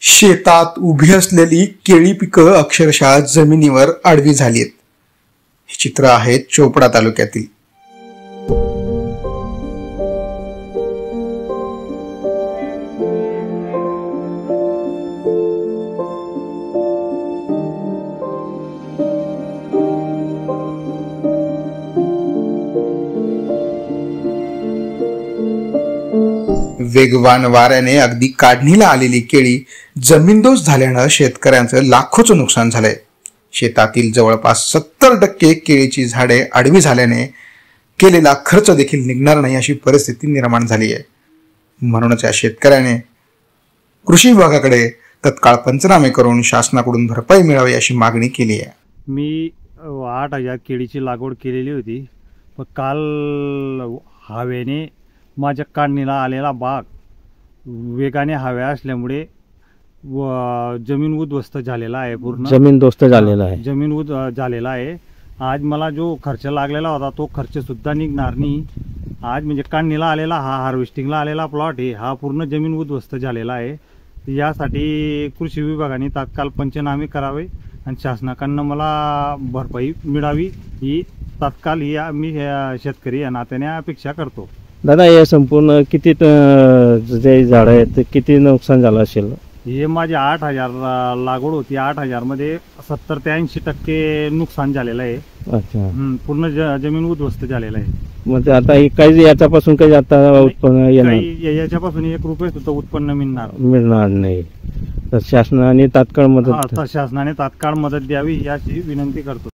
शेतात उभी असलेली केळी पिकं अक्षरशः जमिनीवर आडवी झालीत. हे चित्र आहे चोपडा तालुक्यातील. वेगवान वाऱ्याने अगदी काढणीला आलेली केळी जमीनदोस्त झाल्यानं शेतकऱ्यांचं लाखोचं नुकसान झालंय. शेतातील जवळपास 70% केळीची झाडे आडवी झाल्याने केलेला खर्च देखील निघणार नाही अशी परिस्थिती निर्माण झाली आहे. म्हणूनच या शेतकऱ्याने कृषी विभागाकडे तत्काळ पंचनामे करून शासनाकडून भरपाई मिळावी अशी मागणी केली आहे. मी 8,000 केळीची लागवड केलेली होती, पण काल हवेने माझ्या काढणीला आलेला बाग वेगाने हव्या असल्यामुळे जमीन उद्ध्वस्त झालेला आहे. पूर्ण जमीनदोस्त झालेला आहे. जमीन झालेला आहे. आज मला जो खर्च लागलेला होता तो खर्च सुद्धा निघणार नाही. आज म्हणजे काढणीला आलेला हा हार्वेस्टिंगला आलेला प्लॉट आहे, हा पूर्ण जमीन उद्ध्वस्त झालेला आहे. यासाठी कृषी विभागाने तात्काळ पंचनामे करावे आणि शासनाकडनं मला भरपाई मिळावी ही तात्काळ ही मी शेतकरी या नात्याने अपेक्षा करतो. दादा, या संपूर्ण किती जे झाड आहेत ते किती नुकसान झालं असेल? हे माझे 8,000 लागवड होती. 8,000 मध्ये 70 ते 80% नुकसान झालेलं आहे. अच्छा. पूर्ण जमीन उद्ध्वस्त झालेलं आहे. म्हणजे आता काही याच्यापासून काही आता उत्पन्न येणार? याच्यापासून 1 रुपये सुद्धा उत्पन्न मिळणार नाही. तर शासनाने तात्काळ मदत शासनाने तात्काळ मदत द्यावी याची विनंती करतो.